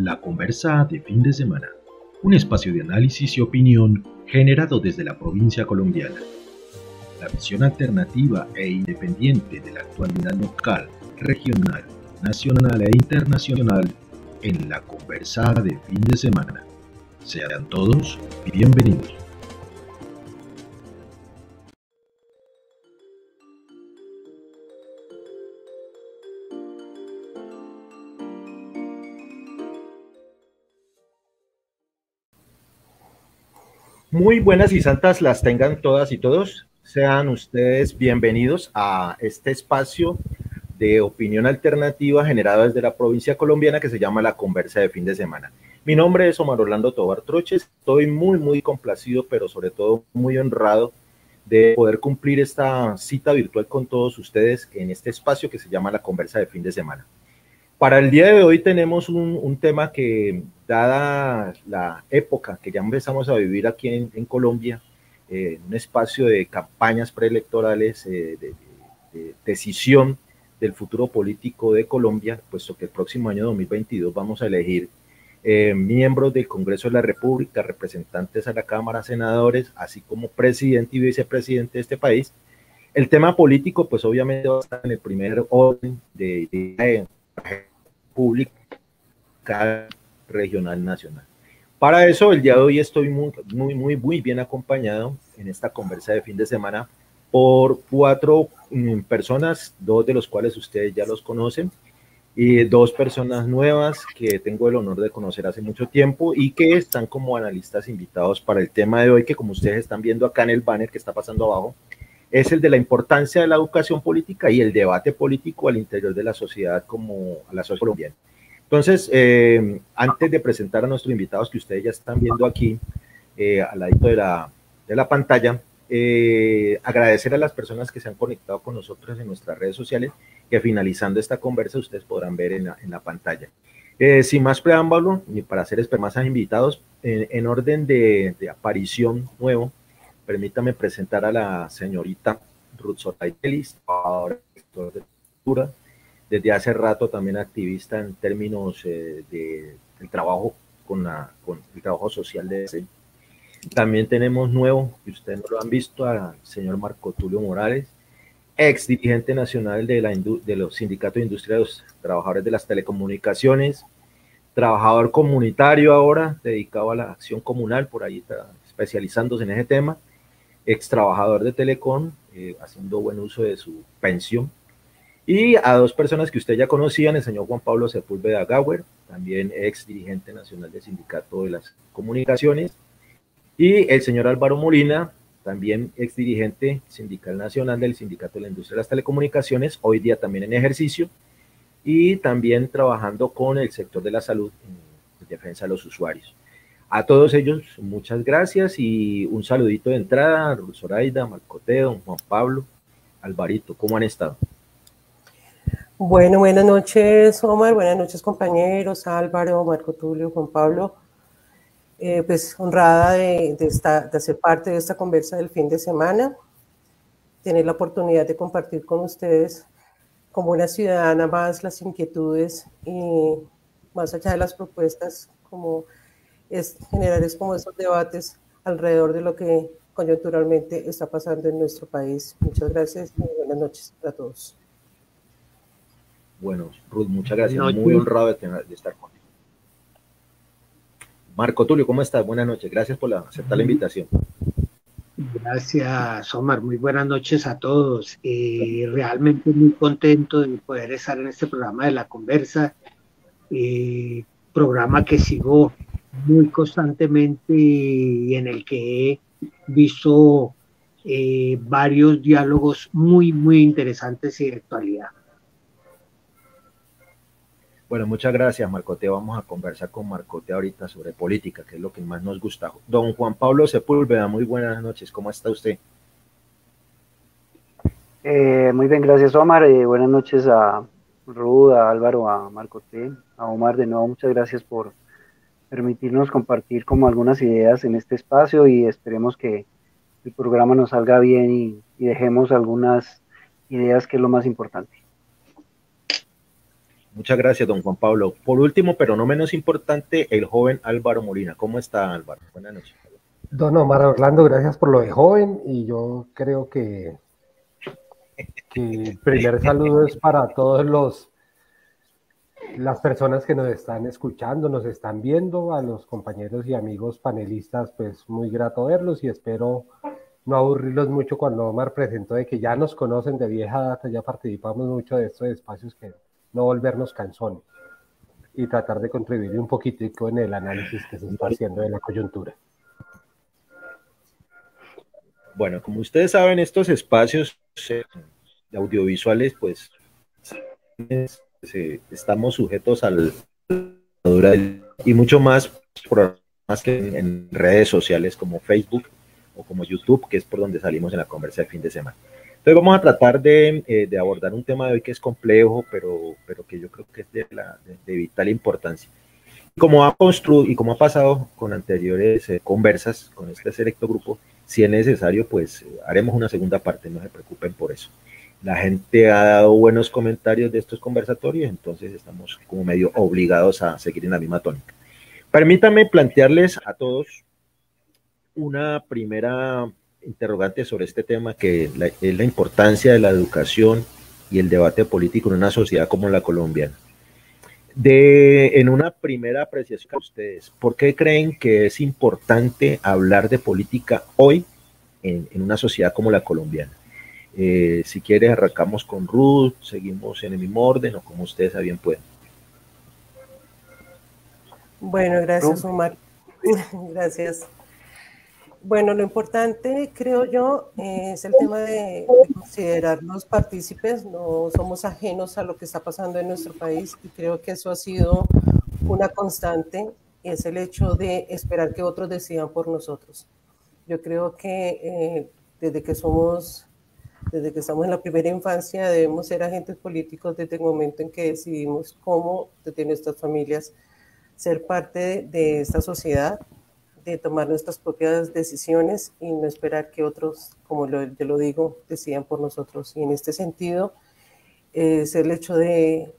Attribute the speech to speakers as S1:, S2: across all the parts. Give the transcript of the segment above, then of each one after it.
S1: La Conversa de fin de semana, un espacio de análisis y opinión generado desde la provincia colombiana. La visión alternativa e independiente de la actualidad local, regional, nacional e internacional en La Conversa de fin de semana. Sean todos bienvenidos.
S2: Muy buenas y santas las tengan todas y todos. Sean ustedes bienvenidos a este espacio de opinión alternativa generado desde la provincia colombiana que se llama La Conversa de fin de semana. Mi nombre es Omar Orlando Tobar Troches. Estoy muy complacido, pero sobre todo muy honrado de poder cumplir esta cita virtual con todos ustedes en este espacio que se llama La Conversa de fin de semana. Para el día de hoy tenemos un tema que, dada la época que ya empezamos a vivir aquí en Colombia, un espacio de campañas preelectorales, de decisión del futuro político de Colombia, puesto que el próximo año 2022 vamos a elegir miembros del Congreso de la República, representantes a la Cámara, senadores, así como presidente y vicepresidente de este país. El tema político, pues obviamente va a estar en el primer orden de pública, regional, nacional. Para eso, el día de hoy estoy muy bien acompañado en esta conversa de fin de semana por 4 personas, 2 de los cuales ustedes ya los conocen, y 2 personas nuevas que tengo el honor de conocer hace mucho tiempo y que están como analistas invitados para el tema de hoy, que como ustedes están viendo acá en el banner que está pasando abajo, es el de la importancia de la educación política y el debate político al interior de la sociedad como a la sociedad colombiana. Entonces, antes de presentar a nuestros invitados que ustedes ya están viendo aquí, al ladito de la pantalla, agradecer a las personas que se han conectado con nosotros en nuestras redes sociales, que finalizando esta conversa ustedes podrán ver en la pantalla. Sin más preámbulo, ni para hacer esperar más a invitados, en orden de aparición nuevo, permítame presentar a la señorita Ruth Soraidelis, ahora directora de cultura, desde hace rato también activista en términos del trabajo con el trabajo social de ese. También tenemos nuevo, que ustedes no lo han visto, al señor Marco Tulio Morales, ex dirigente nacional de los sindicatos de industria de los trabajadores de las telecomunicaciones, trabajador comunitario ahora, dedicado a la acción comunal, por ahí está especializándose en ese tema, ex trabajador de Telecom, haciendo buen uso de su pensión. Y a 2 personas que usted ya conocían, el señor Juan Pablo Sepúlveda Gauer, también ex dirigente nacional del Sindicato de las Comunicaciones, y el señor Álvaro Molina, también ex dirigente sindical nacional del Sindicato de la Industria de las Telecomunicaciones, hoy día también en ejercicio, y también trabajando con el sector de la salud en defensa de los usuarios. A todos ellos, muchas gracias y un saludito de entrada, Zoraida, Marcoteo, Juan Pablo, Alvarito, ¿cómo han estado?
S3: Bueno, buenas noches, Omar, buenas noches, compañeros, Álvaro, Marco Tulio, Juan Pablo. Pues honrada de hacer parte de esta conversa del fin de semana, tener la oportunidad de compartir con ustedes como una ciudadana más las inquietudes y más allá de las propuestas, como generar como esos debates alrededor de lo que coyunturalmente está pasando en nuestro país. Muchas gracias y buenas noches para todos.
S2: Bueno, Ruth, muchas gracias, muy honrado de estar contigo. Marco Tulio, ¿cómo estás? Buenas noches, gracias por aceptar la invitación.
S4: Gracias, Omar, muy buenas noches a todos. Realmente muy contento de poder estar en este programa de La Conversa, programa que sigo muy constantemente y en el que he visto varios diálogos muy interesantes y de actualidad.
S2: Bueno, muchas gracias, Marcote. Vamos a conversar con Marcote ahorita sobre política, que es lo que más nos gusta. Don Juan Pablo Sepúlveda, muy buenas noches. ¿Cómo está usted?
S5: Muy bien, gracias, Omar. Buenas noches a Ruth, a Álvaro, a Marcote, a Omar. De nuevo, muchas gracias por permitirnos compartir como algunas ideas en este espacio y esperemos que el programa nos salga bien y dejemos algunas ideas, que es lo más importante.
S2: Muchas gracias, don Juan Pablo. Por último, pero no menos importante, el joven Álvaro Molina. ¿Cómo está, Álvaro? Buenas noches.
S6: Don Omar Orlando, gracias por lo de joven, y yo creo que el primer saludo es para todos las personas que nos están escuchando, nos están viendo, a los compañeros y amigos panelistas, pues muy grato verlos, y espero no aburrirlos mucho cuando Omar presentó de que ya nos conocen de vieja data, ya participamos mucho de estos espacios, que no volvernos cansones y tratar de contribuir un poquitico en el análisis que se está haciendo de la coyuntura.
S2: Bueno, como ustedes saben, estos espacios audiovisuales, pues estamos sujetos al y mucho más que en redes sociales como Facebook o como YouTube, que es por donde salimos en la conversa de fin de semana. Entonces vamos a tratar de abordar un tema de hoy que es complejo, pero que yo creo que es de vital importancia. Como ha pasado con anteriores conversas con este selecto grupo, si es necesario, pues haremos una segunda parte, no se preocupen por eso. La gente ha dado buenos comentarios de estos conversatorios, entonces estamos como medio obligados a seguir en la misma tónica. Permítanme plantearles a todos una primera interrogante sobre este tema, que es la importancia de la educación y el debate político en una sociedad como la colombiana. En una primera apreciación a ustedes, ¿por qué creen que es importante hablar de política hoy en una sociedad como la colombiana? Si quieres arrancamos con Ruth, seguimos en el mismo orden o como ustedes a bien pueden.
S3: Bueno, gracias Omar. Gracias. Bueno, lo importante, creo yo, es el tema de considerarnos partícipes, no somos ajenos a lo que está pasando en nuestro país, y creo que eso ha sido una constante, es el hecho de esperar que otros decidan por nosotros. Yo creo que desde que estamos en la primera infancia debemos ser agentes políticos desde el momento en que decidimos cómo, desde nuestras familias, ser parte de esta sociedad, de tomar nuestras propias decisiones y no esperar que otros, como yo lo digo, decidan por nosotros. Y en este sentido es el hecho de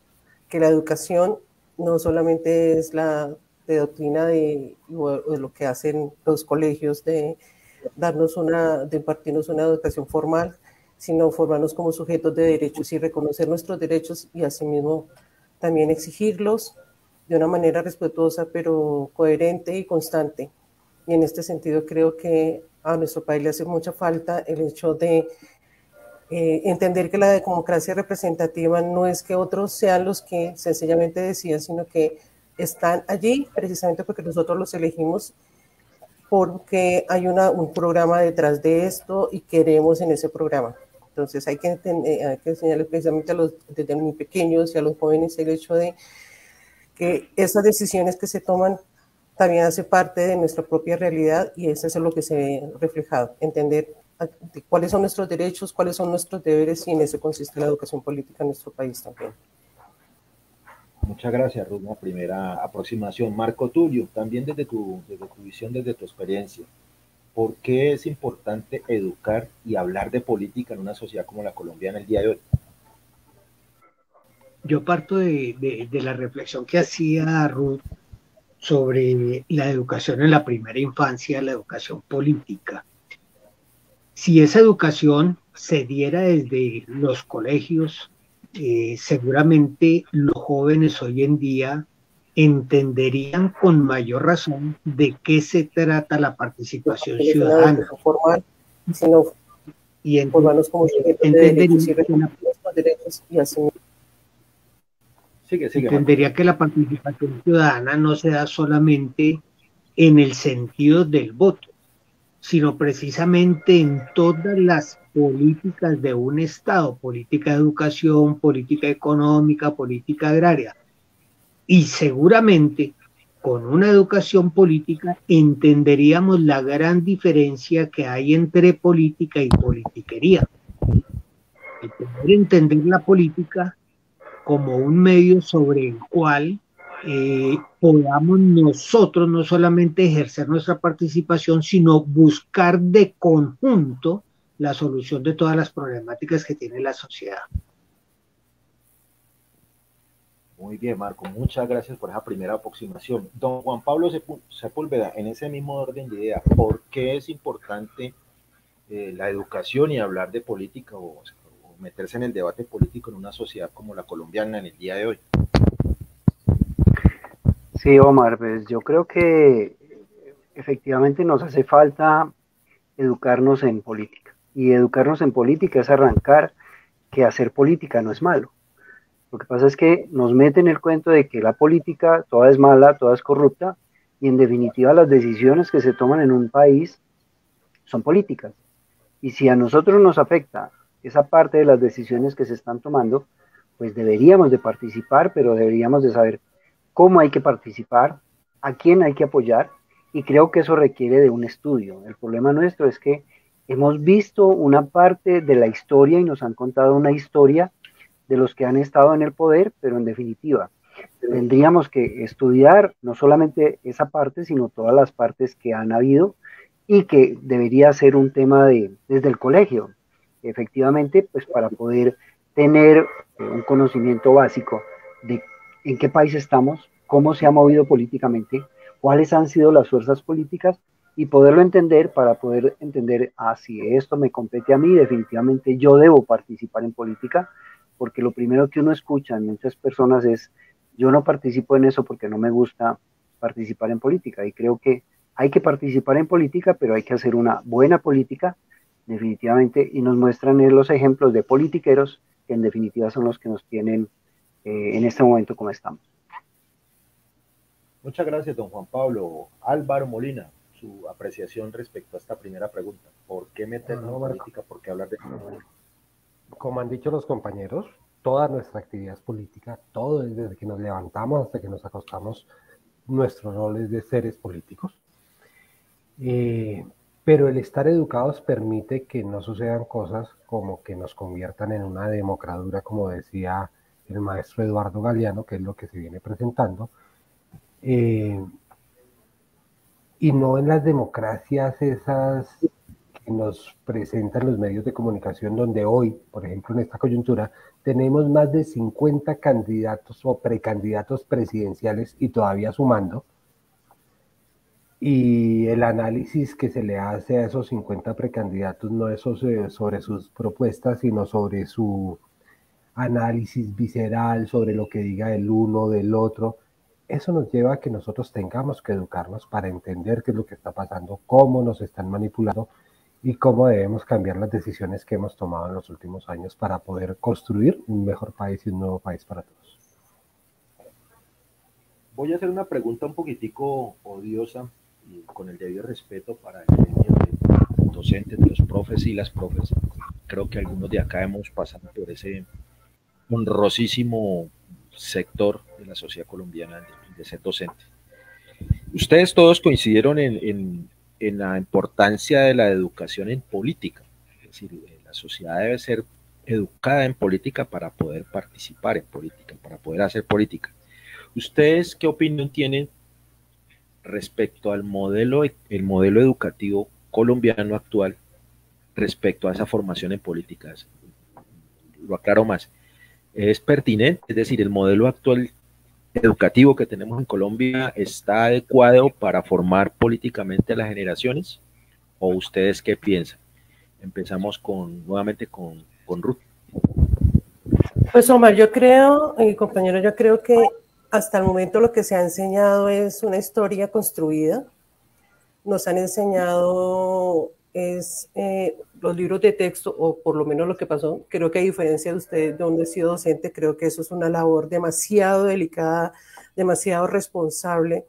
S3: que la educación no solamente es la de doctrina de lo que hacen los colegios, de impartirnos una educación formal, sino formarnos como sujetos de derechos y reconocer nuestros derechos y asimismo también exigirlos de una manera respetuosa, pero coherente y constante. Y en este sentido creo que a nuestro país le hace mucha falta el hecho de entender que la democracia representativa no es que otros sean los que sencillamente deciden, sino que están allí precisamente porque nosotros los elegimos, porque hay un programa detrás de esto y queremos en ese programa. Entonces hay que enseñarles precisamente desde muy pequeños y a los jóvenes el hecho de que esas decisiones que se toman también hace parte de nuestra propia realidad, y eso es lo que se ve reflejado, entender cuáles son nuestros derechos, cuáles son nuestros deberes, y en eso consiste la educación política en nuestro país también.
S2: Muchas gracias, Ruth. Una primera aproximación. Marco Tulio, también desde tu visión, desde tu experiencia, ¿por qué es importante educar y hablar de política en una sociedad como la colombiana el día de hoy?
S4: Yo parto de la reflexión que hacía Ruth sobre la educación en la primera infancia, la educación política. Si esa educación se diera desde los colegios, seguramente los jóvenes hoy en día entenderían con mayor razón de qué se trata la participación ciudadana. Y entendería que la participación ciudadana no se da solamente en el sentido del voto, sino precisamente en todas las políticas de un Estado, política de educación, política económica, política agraria. Y seguramente con una educación política entenderíamos la gran diferencia que hay entre política y politiquería. El poder entender la política como un medio sobre el cual podamos nosotros no solamente ejercer nuestra participación, sino buscar de conjunto la solución de todas las problemáticas que tiene la sociedad.
S2: Muy bien, Marco, muchas gracias por esa primera aproximación. Don Juan Pablo Sepúlveda, en ese mismo orden de idea, ¿por qué es importante la educación y hablar de política o meterse en el debate político en una sociedad como la colombiana en el día de hoy?
S5: Sí, Omar, pues yo creo que efectivamente nos hace falta educarnos en política. Y educarnos en política es arrancar que hacer política no es malo. Lo que pasa es que nos meten el cuento de que la política toda es mala, toda es corrupta, y en definitiva las decisiones que se toman en un país son políticas. Y si a nosotros nos afecta esa parte de las decisiones que se están tomando, pues deberíamos de participar, pero deberíamos de saber cómo hay que participar, a quién hay que apoyar, y creo que eso requiere de un estudio. El problema nuestro es que hemos visto una parte de la historia y nos han contado una historia de los que han estado en el poder, pero en definitiva, tendríamos que estudiar no solamente esa parte, sino todas las partes que han habido y que debería ser un tema desde el colegio, efectivamente, pues para poder tener un conocimiento básico de en qué país estamos, cómo se ha movido políticamente, cuáles han sido las fuerzas políticas y poderlo entender para poder entender, si esto me compete a mí, definitivamente yo debo participar en política, porque lo primero que uno escucha en muchas personas es, yo no participo en eso porque no me gusta participar en política, y creo que hay que participar en política, pero hay que hacer una buena política, definitivamente, y nos muestran los ejemplos de politiqueros que en definitiva son los que nos tienen en este momento como estamos.
S2: Muchas gracias, don Juan Pablo. Álvaro Molina, su apreciación respecto a esta primera pregunta. ¿Por qué meternos en política? ¿Por qué hablar de política?
S6: Como han dicho los compañeros, toda nuestra actividad es política, todo desde que nos levantamos hasta que nos acostamos, nuestro rol es de seres políticos. Pero el estar educados permite que no sucedan cosas como que nos conviertan en una democradura, como decía el maestro Eduardo Galeano, que es lo que se viene presentando, y no en las democracias esas que nos presentan los medios de comunicación, donde hoy, por ejemplo, en esta coyuntura, tenemos más de 50 candidatos o precandidatos presidenciales y todavía sumando, y el análisis que se le hace a esos 50 precandidatos no es sobre sus propuestas, sino sobre su análisis visceral, sobre lo que diga el uno del otro. Eso nos lleva a que nosotros tengamos que educarnos para entender qué es lo que está pasando, cómo nos están manipulando y cómo debemos cambiar las decisiones que hemos tomado en los últimos años para poder construir un mejor país y un nuevo país para todos.
S2: Voy a hacer una pregunta un poquitico odiosa y con el debido respeto para el gremio de docentes, de los profes y las profes. Creo que algunos de acá hemos pasado por ese honrosísimo sector de la sociedad colombiana de ser docente. Ustedes todos coincidieron en la importancia de la educación en política. Es decir, la sociedad debe ser educada en política para poder participar en política, para poder hacer política. ¿Ustedes qué opinión tienen respecto al modelo educativo colombiano actual respecto a esa formación en políticas? Lo aclaro más. ¿Es pertinente? Es decir, ¿el modelo actual educativo que tenemos en Colombia está adecuado para formar políticamente a las generaciones? ¿O ustedes qué piensan? Empezamos nuevamente con Ruth.
S3: Pues Omar, yo creo, compañero, yo creo que hasta el momento lo que se ha enseñado es una historia construida. Nos han enseñado los libros de texto, o por lo menos lo que pasó. Creo que a diferencia de usted, donde he sido docente, creo que eso es una labor demasiado delicada, demasiado responsable.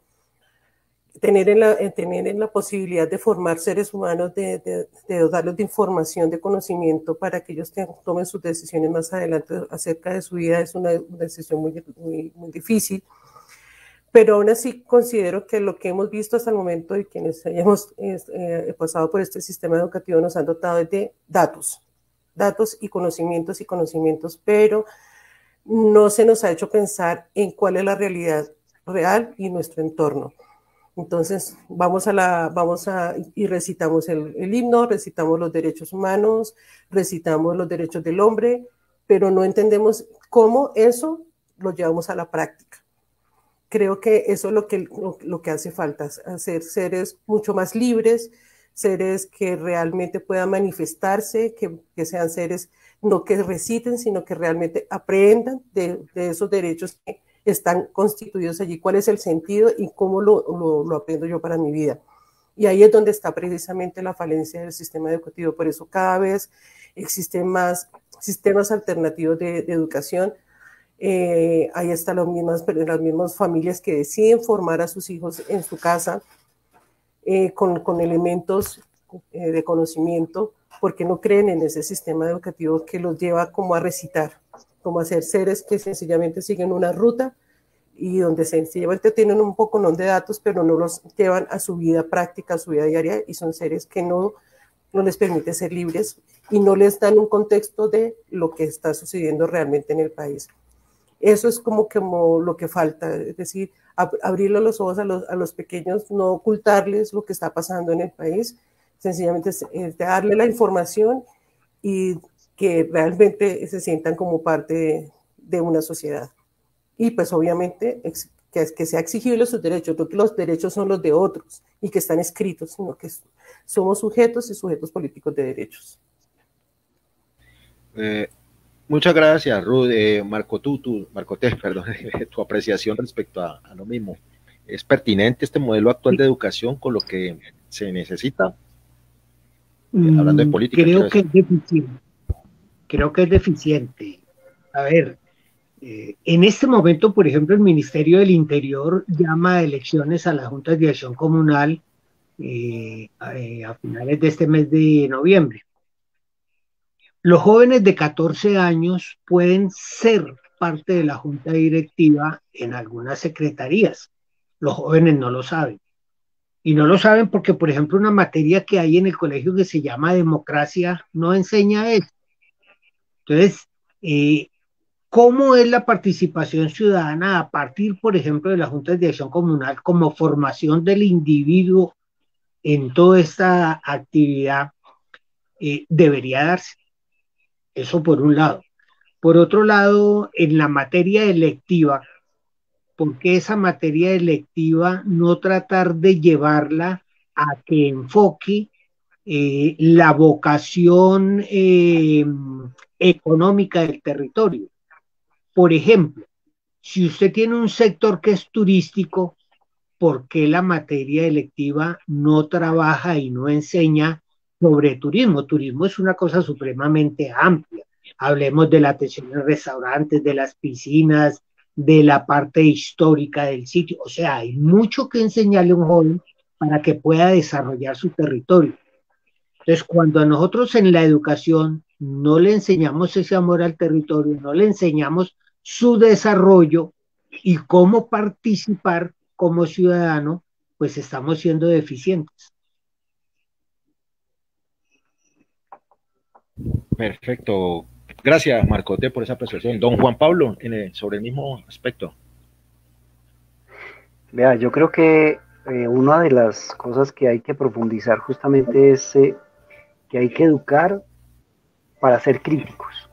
S3: Tener en la posibilidad de formar seres humanos, de dotarlos de información, de conocimiento para que ellos tomen sus decisiones más adelante acerca de su vida es una decisión muy difícil. Pero aún así considero que lo que hemos visto hasta el momento y quienes hayamos pasado por este sistema educativo nos han dotado de datos y conocimientos, pero no se nos ha hecho pensar en cuál es la realidad real y nuestro entorno. Entonces y recitamos el himno, recitamos los derechos humanos, recitamos los derechos del hombre, pero no entendemos cómo eso lo llevamos a la práctica. Creo que eso es lo que hace falta, hacer seres mucho más libres, seres que realmente puedan manifestarse, que sean seres no que reciten, sino que realmente aprendan de esos derechos que están constituidos allí, cuál es el sentido y cómo lo aprendo yo para mi vida. Y ahí es donde está precisamente la falencia del sistema educativo. Por eso cada vez existen más sistemas alternativos de educación. Ahí están las mismas familias que deciden formar a sus hijos en su casa con elementos de conocimiento, porque no creen en ese sistema educativo que los lleva como a recitar, como a ser seres que sencillamente siguen una ruta y donde sencillamente tienen un poco de datos, pero no los llevan a su vida práctica, a su vida diaria, y son seres que no les permite ser libres y no les dan un contexto de lo que está sucediendo realmente en el país. Eso es como lo que falta, es decir, abrirle los ojos a los pequeños, no ocultarles lo que está pasando en el país, sencillamente es darle la información y que realmente se sientan como parte de una sociedad. Y pues obviamente que sea exigible sus derechos, no que los derechos son los de otros y que están escritos, sino que somos sujetos y sujetos políticos de derechos.
S2: Muchas gracias, Ruth. Marco T, perdón, tu apreciación respecto a lo mismo. ¿Es pertinente este modelo actual de educación con lo que se necesita? Hablando de política.
S4: Creo que es deficiente. Creo que es deficiente. A ver, en este momento, por ejemplo, el Ministerio del Interior llama a elecciones a las juntas de acción comunal a finales de este mes de noviembre. Los jóvenes de 14 años pueden ser parte de la junta directiva en algunas secretarías. Los jóvenes no lo saben. Y no lo saben porque, por ejemplo, una materia que hay en el colegio que se llama democracia no enseña eso. Entonces, ¿cómo es la participación ciudadana a partir, por ejemplo, de las juntas de acción comunal como formación del individuo en toda esta actividad? Debería darse. Eso por un lado. Por otro lado, en la materia electiva, ¿por qué esa materia electiva no tratar de llevarla a que enfoque la vocación económica del territorio? Por ejemplo, si usted tiene un sector que es turístico, ¿por qué la materia electiva no trabaja y no enseña sobre turismo? Turismo es una cosa supremamente amplia. Hablemos de la atención en restaurantes, de las piscinas, de la parte histórica del sitio. O sea, hay mucho que enseñarle a un joven para que pueda desarrollar su territorio. Entonces, cuando a nosotros en la educación no le enseñamos ese amor al territorio, no le enseñamos su desarrollo y cómo participar como ciudadano, pues estamos siendo deficientes.
S2: Perfecto. Gracias, Marco T, por esa apreciación. Don Juan Pablo, sobre el mismo aspecto.
S5: Vea, yo creo que una de las cosas que hay que profundizar justamente es que hay que educar para ser críticos.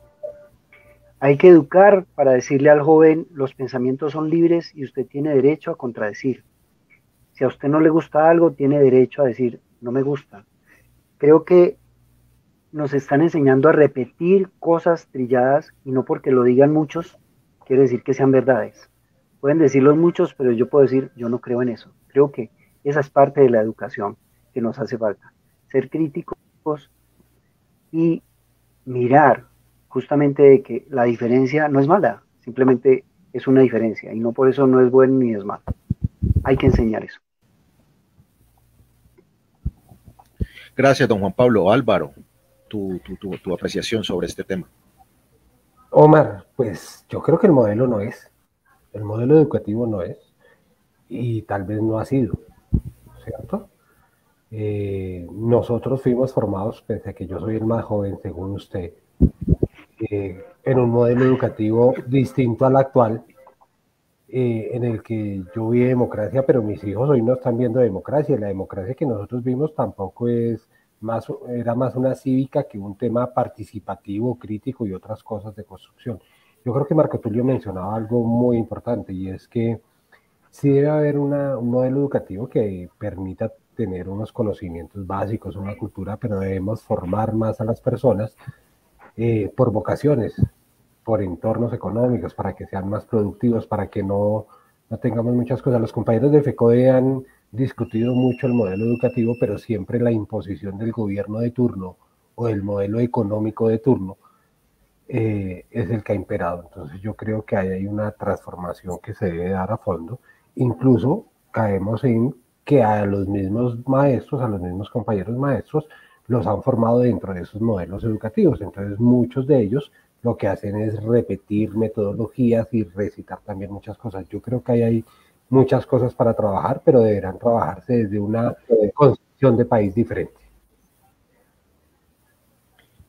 S5: Hay que educar para decirle al joven, los pensamientos son libres y usted tiene derecho a contradecir. Si a usted no le gusta algo, tiene derecho a decir, no me gusta. Creo que nos están enseñando a repetir cosas trilladas y no porque lo digan muchos, quiere decir que sean verdades. Pueden decirlos muchos, pero yo puedo decir, yo no creo en eso. Creo que esa es parte de la educación que nos hace falta. Ser críticos y mirar justamente de que la diferencia no es mala, simplemente es una diferencia y no por eso no es bueno ni es malo. Hay que enseñar eso.
S2: Gracias, don Juan Pablo. Álvaro, tu apreciación sobre este tema.
S6: Omar, pues yo creo que el modelo educativo no es, y tal vez no ha sido, ¿cierto? Nosotros fuimos formados, pese a que yo soy el más joven, según usted, en un modelo educativo distinto al actual, en el que yo vi democracia, pero mis hijos hoy no están viendo democracia. La democracia que nosotros vimos tampoco era más una cívica que un tema participativo, crítico y otras cosas de construcción. Yo creo que Marco Tulio mencionaba algo muy importante y es que sí debe haber un modelo educativo que permita tener unos conocimientos básicos, una cultura, pero debemos formar más a las personas por vocaciones, por entornos económicos, para que sean más productivos, para que no tengamos muchas cosas. Los compañeros de FECODE han discutido mucho el modelo educativo, pero siempre la imposición del gobierno de turno o del modelo económico de turno es el que ha imperado. Entonces yo creo que hay una transformación que se debe dar a fondo. Incluso caemos en que a los mismos maestros, a los mismos compañeros maestros, los han formado dentro de esos modelos educativos. Entonces muchos de ellos lo que hacen es repetir metodologías y recitar también muchas cosas. Yo creo que hay muchas cosas para trabajar, pero deberán trabajarse desde una concepción de país diferente.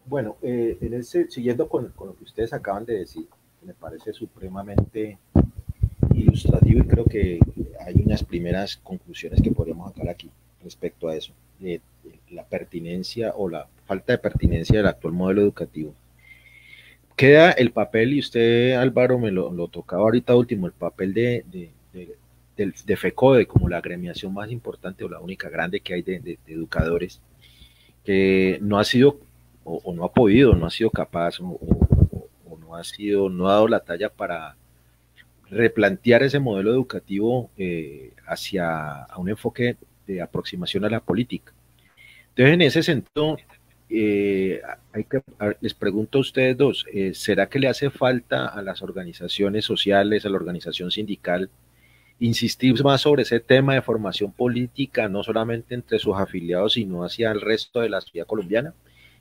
S2: Bueno, siguiendo con lo que ustedes acaban de decir, me parece supremamente ilustrativo y creo que hay unas primeras conclusiones que podríamos sacar aquí respecto a eso, de la pertinencia o la falta de pertinencia del actual modelo educativo. Queda el papel, y usted, Álvaro, me lo tocaba ahorita último, el papel de FECODE como la agremiación más importante o la única grande que hay de educadores, que no ha sido o no ha podido, no ha sido capaz o no ha dado la talla para replantear ese modelo educativo hacia un enfoque de aproximación a la política. Entonces, en ese sentido, les pregunto a ustedes dos, ¿será que le hace falta a las organizaciones sociales, a la organización sindical, insistir más sobre ese tema de formación política, no solamente entre sus afiliados, sino hacia el resto de la sociedad colombiana?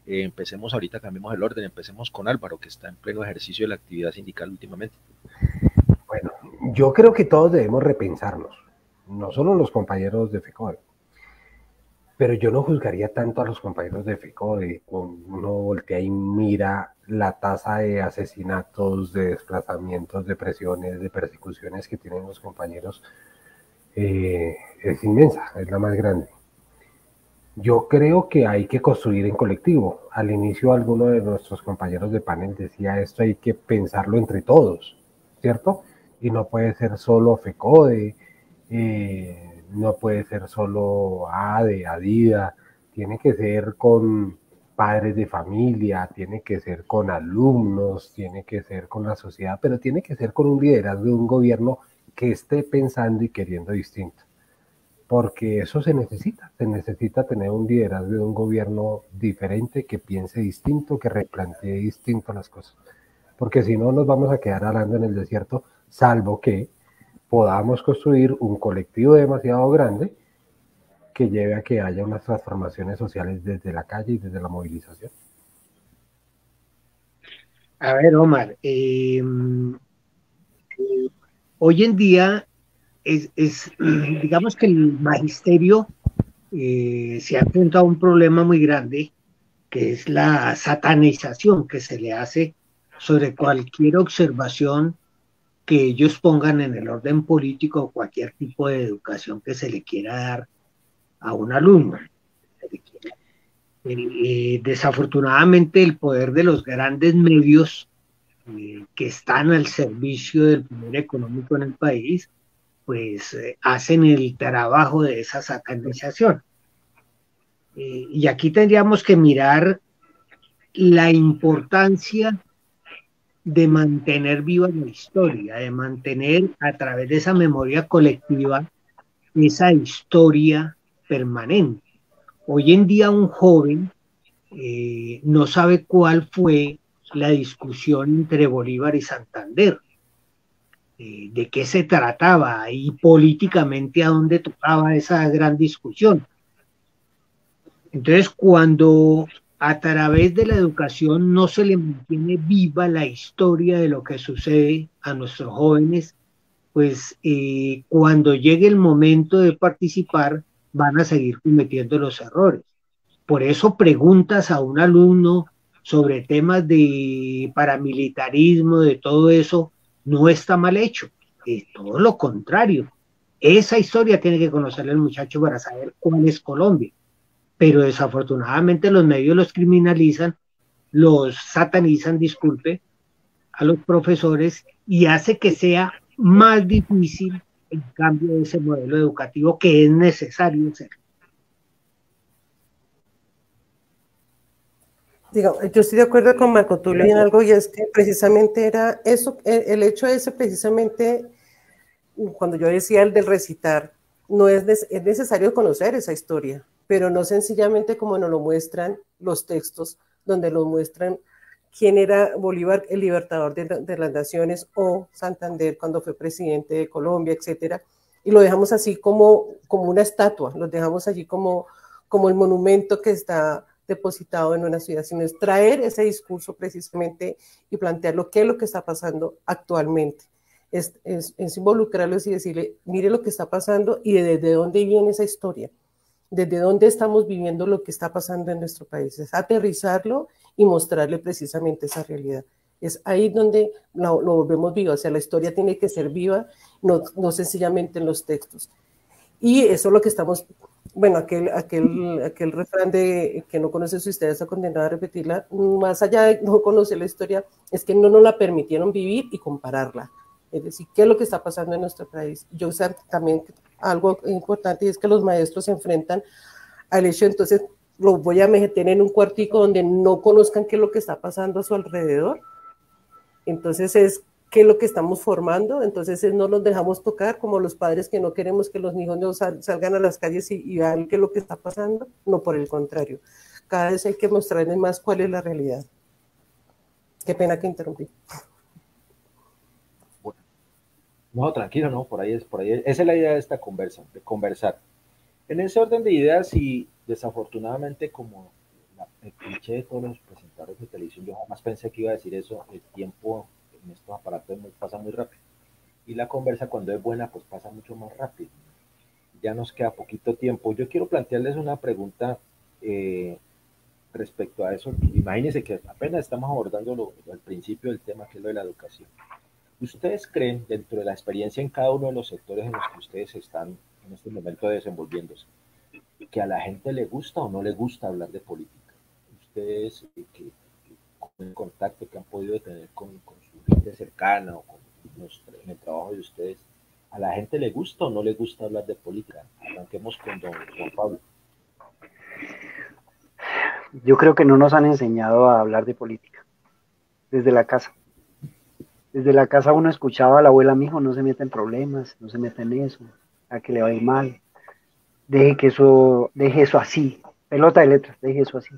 S2: Empecemos ahorita, cambiemos el orden, empecemos con Álvaro, que está en pleno ejercicio de la actividad sindical últimamente.
S6: Bueno, yo creo que todos debemos repensarnos, no solo los compañeros de FECODE, pero yo no juzgaría tanto a los compañeros de FECODE. Uno voltea y mira la tasa de asesinatos, de desplazamientos, de presiones, de persecuciones que tienen los compañeros, es inmensa, es la más grande. Yo creo que hay que construir en colectivo. Al inicio alguno de nuestros compañeros de panel decía esto hay que pensarlo entre todos, ¿cierto? Y no puede ser solo FECODE, no puede ser solo ADE, ADIDA, tiene que ser con padres de familia, tiene que ser con alumnos, tiene que ser con la sociedad, pero tiene que ser con un liderazgo de un gobierno que esté pensando y queriendo distinto. Porque eso se necesita tener un liderazgo de un gobierno diferente, que piense distinto, que replantee distinto las cosas. Porque si no nos vamos a quedar hablando en el desierto, salvo que podamos construir un colectivo demasiado grande que lleve a que haya unas transformaciones sociales desde la calle y desde la movilización.
S4: A ver, Omar, hoy en día digamos que el magisterio se ha enfrentado a un problema muy grande, que es la satanización que se le hace sobre cualquier observación que ellos pongan en el orden político o cualquier tipo de educación que se le quiera dar a un alumno. Desafortunadamente, el poder de los grandes medios que están al servicio del poder económico en el país, pues hacen el trabajo de esa satanización. Y aquí tendríamos que mirar la importancia de mantener viva la historia, de mantener a través de esa memoria colectiva esa historia permanente. Hoy en día un joven no sabe cuál fue la discusión entre Bolívar y Santander, de qué se trataba y políticamente a dónde tocaba esa gran discusión. Entonces, cuando a través de la educación no se le mantiene viva la historia de lo que sucede a nuestros jóvenes, pues cuando llegue el momento de participar van a seguir cometiendo los errores. Por eso preguntas a un alumno sobre temas de paramilitarismo, de todo eso, no está mal hecho, es todo lo contrario. Esa historia tiene que conocer el muchacho para saber cuál es Colombia. Pero desafortunadamente los medios los criminalizan, los satanizan, disculpe, a los profesores y hace que sea más difícil el cambio de ese modelo educativo que es necesario hacer.
S3: Digo, yo estoy de acuerdo con Marco Tulio en algo, y es que precisamente era eso, el hecho ese precisamente, cuando yo decía el del recitar, no es necesario conocer esa historia, pero no sencillamente como nos lo muestran los textos, donde nos muestran quién era Bolívar, el libertador de las naciones, o Santander cuando fue presidente de Colombia, etcétera, y lo dejamos así como una estatua, lo dejamos allí como el monumento que está depositado en una ciudad, sino es traer ese discurso precisamente y plantear qué es lo que está pasando actualmente. Es involucrarlos y decirle, mire lo que está pasando y desde dónde viene esa historia, desde dónde estamos viviendo lo que está pasando en nuestro país, es aterrizarlo y mostrarle precisamente esa realidad. Es ahí donde lo volvemos vivo, o sea, la historia tiene que ser viva, no sencillamente en los textos. Y eso es lo que estamos, bueno, aquel refrán de que no conoce su historia está condenado a repetirla, más allá de no conocer la historia, es que no nos la permitieron vivir y compararla. Es decir, ¿qué es lo que está pasando en nuestro país? Yo sé también algo importante, y es que los maestros se enfrentan al hecho, entonces los voy a meter en un cuartico donde no conozcan qué es lo que está pasando a su alrededor. Entonces es qué es lo que estamos formando, entonces no los dejamos tocar, como los padres que no queremos que los hijos no salgan a las calles y vean qué es lo que está pasando, no, por el contrario, cada vez hay que mostrarles más cuál es la realidad. Qué pena que interrumpí.
S2: Bueno, no, tranquilo, no, por ahí es, esa es la idea de esta conversa, de conversar. En ese orden de ideas, y desafortunadamente, como el cliché de todos los presentadores de televisión, yo jamás pensé que iba a decir eso, el tiempo en estos aparatos pasa muy rápido, y la conversa cuando es buena pues pasa mucho más rápido. Ya nos queda poquito tiempo. Yo quiero plantearles una pregunta respecto a eso. Imagínense que apenas estamos abordando al principio del tema, que es lo de la educación. ¿Ustedes creen, dentro de la experiencia en cada uno de los sectores en los que ustedes están en este momento desenvolviéndose, que a la gente le gusta o no le gusta hablar de política? Ustedes, con el contacto que han podido tener con su gente cercana o en el trabajo de ustedes, ¿a la gente le gusta o no le gusta hablar de política? Arranquemos con don Juan Pablo.
S5: Yo creo que no nos han enseñado a hablar de política desde la casa. Desde la casa uno escuchaba a la abuela: mijo, no se meta en problemas, no se meta en eso, a que le va a ir mal, deje eso así, pelota de letras, deje eso así.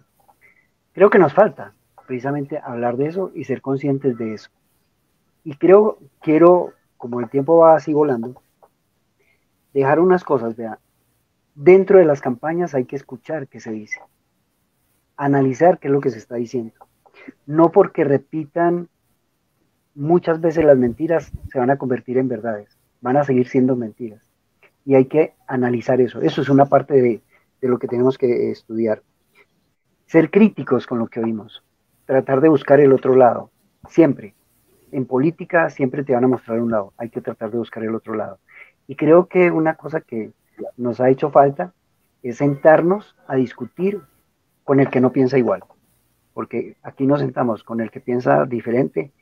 S5: Creo que nos falta precisamente hablar de eso y ser conscientes de eso. Y quiero, como el tiempo va así volando, dejar unas cosas. Vea, dentro de las campañas hay que escuchar qué se dice, analizar qué es lo que se está diciendo. No porque repitan muchas veces las mentiras se van a convertir en verdades, van a seguir siendo mentiras. Y hay que analizar eso. Eso es una parte de lo que tenemos que estudiar. Ser críticos con lo que oímos, tratar de buscar el otro lado, siempre. En política siempre te van a mostrar un lado, hay que tratar de buscar el otro lado. Y creo que una cosa que nos ha hecho falta es sentarnos a discutir con el que no piensa igual, porque aquí nos sentamos con el que piensa diferente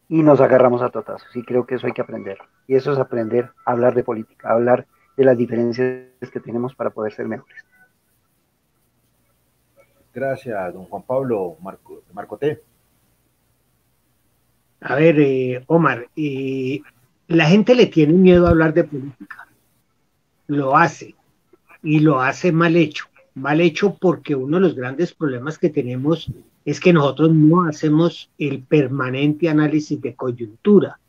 S5: y nos agarramos a totazos, y creo que eso hay que aprender, y eso es aprender a hablar de política, a hablar de las diferencias que tenemos para poder ser mejores.
S2: Gracias, don Juan Pablo. Marco T.
S4: A ver, Omar, la gente le tiene miedo a hablar de política, lo hace, y lo hace mal hecho porque uno de los grandes problemas que tenemos es que nosotros no hacemos el permanente análisis de coyuntura,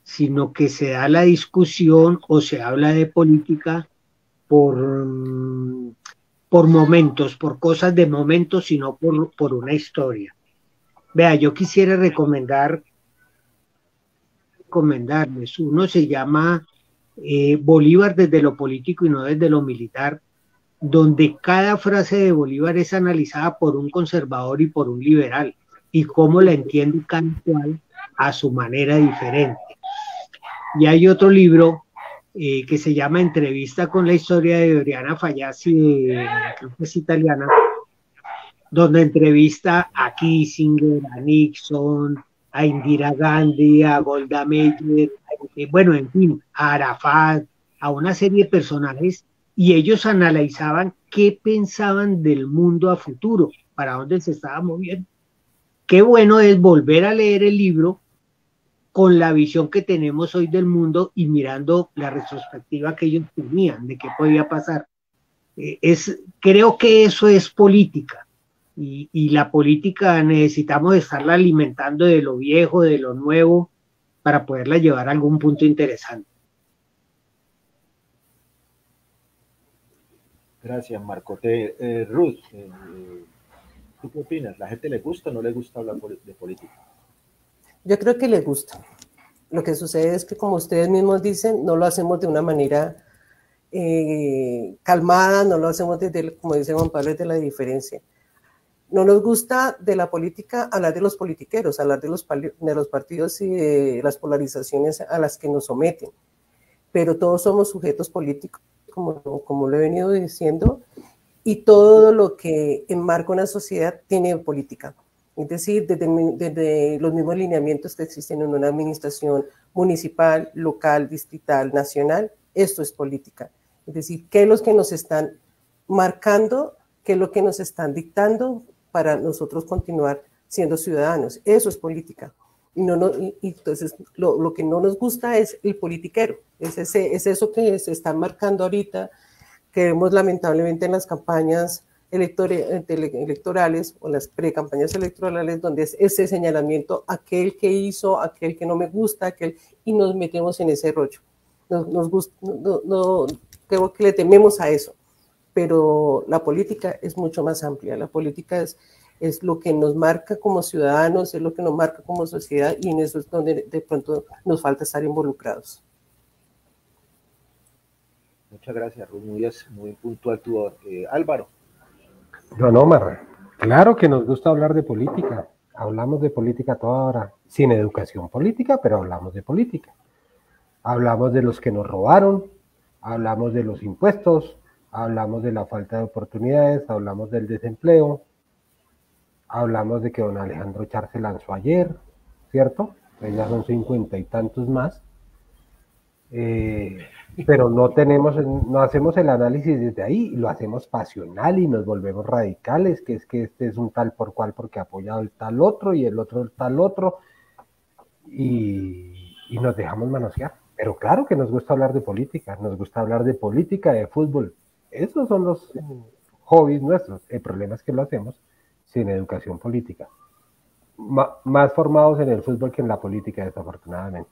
S4: sino que se da la discusión o se habla de política por momentos, por cosas de momentos, sino por una historia. Vea, yo quisiera recomendarles, uno se llama Bolívar desde lo político y no desde lo militar, donde cada frase de Bolívar es analizada por un conservador y por un liberal, y cómo la entiende cada cual a su manera diferente. Y hay otro libro que se llama Entrevista con la historia de Oriana Fallaci, creo que es italiana, donde entrevista a Kissinger, a Nixon, a Indira Gandhi, a Golda Meir, bueno, en fin, a Arafat, a una serie de personajes, y ellos analizaban qué pensaban del mundo a futuro, para dónde se estaba moviendo. Qué bueno es volver a leer el libro con la visión que tenemos hoy del mundo y mirando la retrospectiva que ellos tenían de qué podía pasar. Creo que eso es política. Y la política necesitamos estarla alimentando de lo viejo, de lo nuevo, para poderla llevar a algún punto interesante.
S2: Gracias, Marco. Ruth, ¿tú qué opinas? ¿La gente le gusta o no le gusta hablar de política?
S3: Yo creo que les gusta. Lo que sucede es que, como ustedes mismos dicen, no lo hacemos de una manera calmada, no lo hacemos desde, como dice Juan Pablo, desde la diferencia. No nos gusta de la política hablar de los politiqueros, hablar de los partidos y de las polarizaciones a las que nos someten, pero todos somos sujetos políticos, como lo he venido diciendo, y todo lo que enmarca una sociedad tiene política. Es decir, desde los mismos lineamientos que existen en una administración municipal, local, distrital, nacional, esto es política. Es decir, qué es lo que nos están marcando, qué es lo que nos están dictando para nosotros continuar siendo ciudadanos. Eso es política. Y entonces lo que no nos gusta es el politiquero. Es eso que se está marcando ahorita, que vemos lamentablemente en las campañas electorales o las pre-campañas electorales, donde es ese señalamiento, aquel que hizo, aquel que no me gusta, y nos metemos en ese rollo. Creo que le tememos a eso, pero la política es mucho más amplia. La política es lo que nos marca como ciudadanos, es lo que nos marca como sociedad, y en eso es donde de pronto nos falta estar involucrados.
S2: Muchas gracias, Ruth. Muy puntual tu Álvaro.
S6: Don Omar, claro que nos gusta hablar de política. Hablamos de política toda hora, sin educación política, pero hablamos de política. Hablamos de los que nos robaron, hablamos de los impuestos, hablamos de la falta de oportunidades, hablamos del desempleo, hablamos de que don Alejandro Char se lanzó ayer, ¿cierto? Pues ya son 50 y tantos más. Pero no hacemos el análisis desde ahí, lo hacemos pasional y nos volvemos radicales, que es que este es un tal por cual porque ha apoyado el tal otro y el otro el tal otro, y nos dejamos manosear. Pero claro que nos gusta hablar de política, nos gusta hablar de política, de fútbol. Esos son los hobbies nuestros. El problema es que lo hacemos sin educación política. Más formados en el fútbol que en la política, desafortunadamente.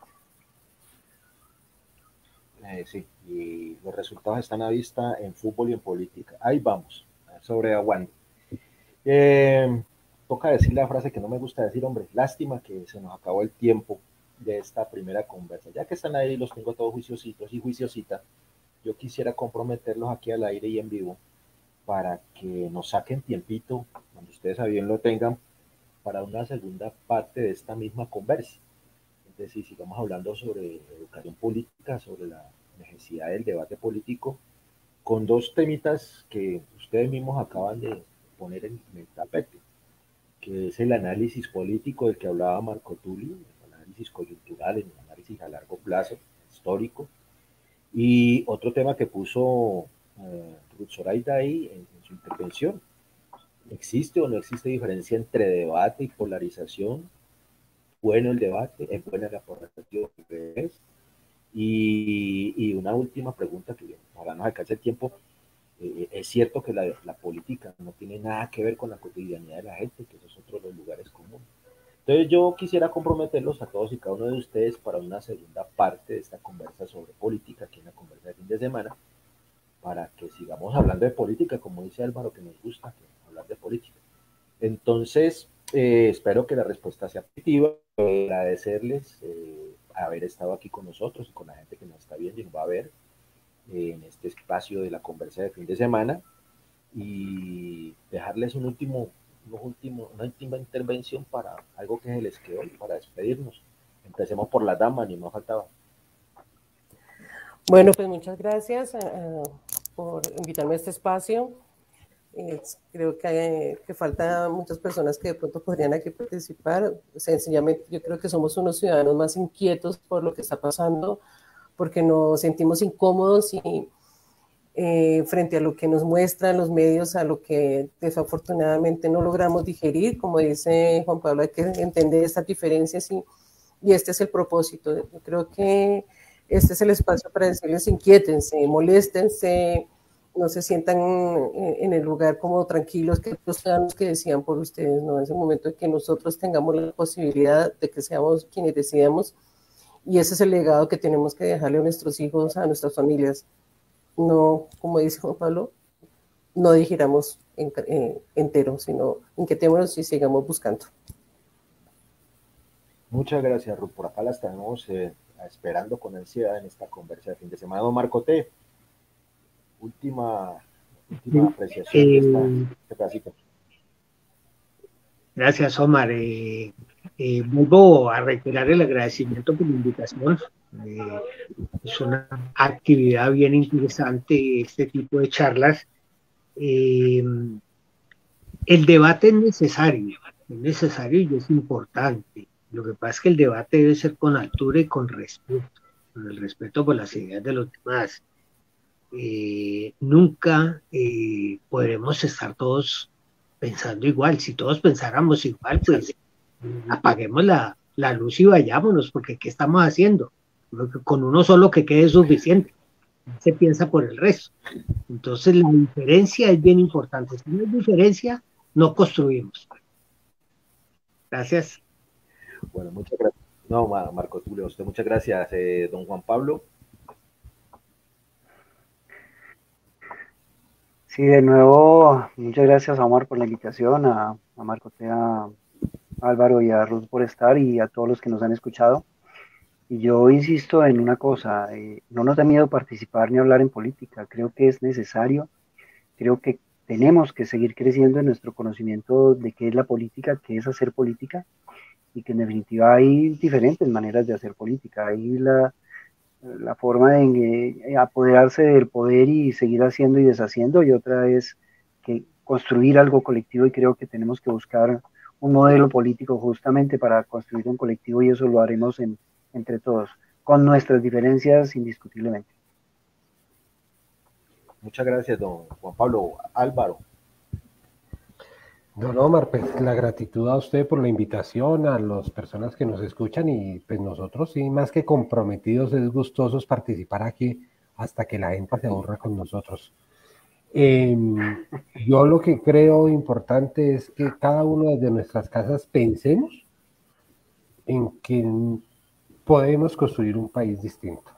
S2: Sí, y los resultados están a vista en fútbol y en política. Ahí vamos, sobreaguando. Toca decir la frase que no me gusta decir, hombre, lástima que se nos acabó el tiempo de esta primera conversa. Ya que están ahí, los tengo todos juiciositos y juiciosita, yo quisiera comprometerlos aquí al aire y en vivo para que nos saquen tiempito, cuando ustedes a bien lo tengan, para una segunda parte de esta misma conversa. Es decir, sigamos hablando sobre educación política, sobre la necesidad del debate político, con dos temitas que ustedes mismos acaban de poner en el tapete, que es el análisis político del que hablaba Marco Tulio, el análisis coyuntural, el análisis a largo plazo, histórico, y otro tema que puso Ruth Zoraida ahí en su intervención. ¿Existe o no existe diferencia entre debate y polarización? Bueno el debate, es buena la polarización. Y una última pregunta que ahora nos alcanza el tiempo. Es cierto que la política no tiene nada que ver con la cotidianidad de la gente, que esos son otros los lugares comunes. Entonces yo quisiera comprometerlos a todos y cada uno de ustedes para una segunda parte de esta conversa sobre política, aquí en la conversa de fin de semana, para que sigamos hablando de política, como dice Álvaro, que nos gusta hablar de política. Entonces, espero que la respuesta sea positiva. Agradecerles haber estado aquí con nosotros y con la gente que nos está viendo y nos va a ver en este espacio de la conversa de fin de semana, y dejarles una última intervención para algo que se les quedó, para despedirnos. Empecemos por la dama, ni más faltaba.
S3: Bueno, pues muchas gracias por invitarme a este espacio. Creo que falta muchas personas que de pronto podrían aquí participar. Sencillamente, yo creo que somos unos ciudadanos más inquietos por lo que está pasando, porque nos sentimos incómodos y frente a lo que nos muestran los medios, a lo que desafortunadamente no logramos digerir. Como dice Juan Pablo, hay que entender estas diferencias y este es el propósito. Yo creo que este es el espacio para decirles inquiétense, moléstense, no se sientan en el lugar como tranquilos, que los ciudadanos que decían por ustedes, ¿no? Es el momento de que nosotros tengamos la posibilidad de que seamos quienes decidamos, y ese es el legado que tenemos que dejarle a nuestros hijos, a nuestras familias. No, como dice Juan Pablo, no digiramos entero, sino inquietémonos y sigamos buscando.
S2: Muchas gracias, Ruth. Por acá la estamos esperando con ansiedad en esta conversa de fin de semana. Don Marco T, última apreciación de este pedacito.
S4: Gracias, Omar. Vuelvo a reiterar el agradecimiento por la invitación. Es una actividad bien interesante este tipo de charlas. El debate es necesario y es importante. Lo que pasa es que el debate debe ser con altura y con el respeto por las ideas de los demás. Nunca podremos estar todos pensando igual. Si todos pensáramos igual, pues apaguemos la luz y vayámonos, porque ¿qué estamos haciendo? Con uno solo que quede suficiente. Se piensa por el resto. Entonces la diferencia es bien importante. Si no hay diferencia, no construimos. Gracias.
S2: Bueno, muchas gracias. No, Marco Tulio, usted muchas gracias. Don Juan Pablo.
S5: Sí, de nuevo, muchas gracias a Omar por la invitación, a Marco T, a Álvaro y a Ruth por estar, y a todos los que nos han escuchado. Y yo insisto en una cosa, no nos da miedo participar ni hablar en política, creo que es necesario, creo que tenemos que seguir creciendo en nuestro conocimiento de qué es la política, qué es hacer política, y que en definitiva hay diferentes maneras de hacer política. Hay la forma de apoderarse del poder y seguir haciendo y deshaciendo, y otra es que construir algo colectivo, y creo que tenemos que buscar un modelo político justamente para construir un colectivo, y eso lo haremos entre todos, con nuestras diferencias indiscutiblemente.
S2: Muchas gracias, don Juan Pablo. Álvaro.
S6: Don Omar, pues la gratitud a usted por la invitación, a las personas que nos escuchan, y pues nosotros sí, más que comprometidos, es gustosos participar aquí hasta que la gente se aburra con nosotros. Yo lo que creo importante es que cada uno desde nuestras casas pensemos en que podemos construir un país distinto,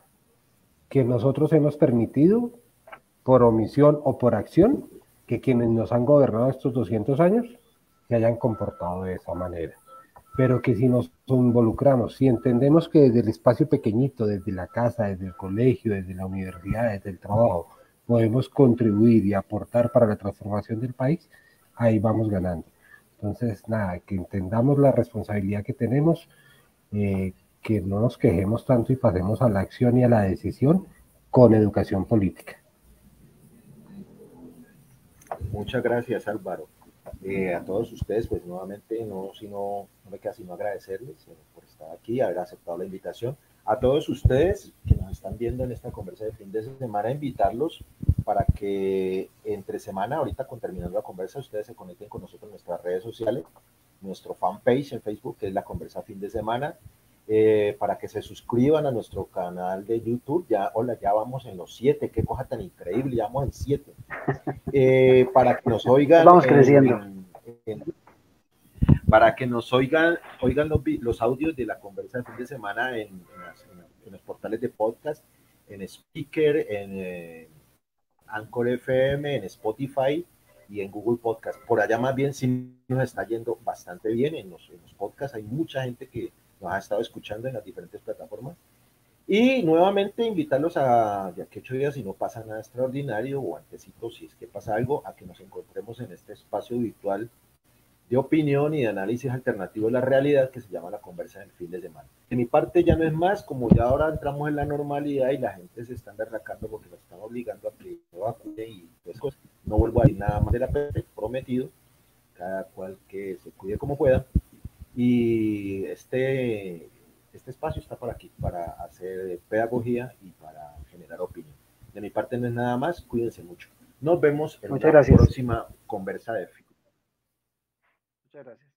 S6: que nosotros hemos permitido por omisión o por acción que quienes nos han gobernado estos 200 años se hayan comportado de esa manera, pero que si nos involucramos, si entendemos que desde el espacio pequeñito, desde la casa, desde el colegio, desde la universidad, desde el trabajo, podemos contribuir y aportar para la transformación del país, ahí vamos ganando. Entonces, nada, que entendamos la responsabilidad que tenemos, que no nos quejemos tanto y pasemos a la acción y a la decisión con educación política.
S2: Muchas gracias, Álvaro. A todos ustedes, pues nuevamente no me queda sino agradecerles por estar aquí, haber aceptado la invitación. A todos ustedes que nos están viendo en esta conversa de fin de semana, invitarlos para que entre semana, ahorita terminando la conversa, ustedes se conecten con nosotros en nuestras redes sociales, nuestro fanpage en Facebook, que es la conversa fin de semana, para que se suscriban a nuestro canal de YouTube. Ya vamos en los 7, qué cosa tan increíble, ya vamos en 7. Para que nos oigan.
S5: Vamos creciendo.
S2: Para que nos oigan los audios de la conversa de fin de semana en los portales de podcast, en Speaker, en Anchor FM, en Spotify y en Google Podcast. Por allá más bien sí nos está yendo bastante bien en los podcasts. Hay mucha gente que nos ha estado escuchando en las diferentes plataformas. Y nuevamente invitarlos a, ya que 8 días, si no pasa nada extraordinario, o antesito, si es que pasa algo, a que nos encontremos en este espacio virtual de opinión y de análisis alternativo de la realidad que se llama la conversa del fin de semana. De mi parte ya no es más, como ya ahora entramos en la normalidad y la gente se está derracando porque nos están obligando a que no vacune y pues no vuelvo a ir nada más de la PT, prometido, cada cual que se cuide como pueda. Y este espacio está por aquí, para hacer pedagogía y para generar opinión. De mi parte no es nada más, cuídense mucho. Nos vemos en la próxima conversa de fin.
S5: Muchas gracias.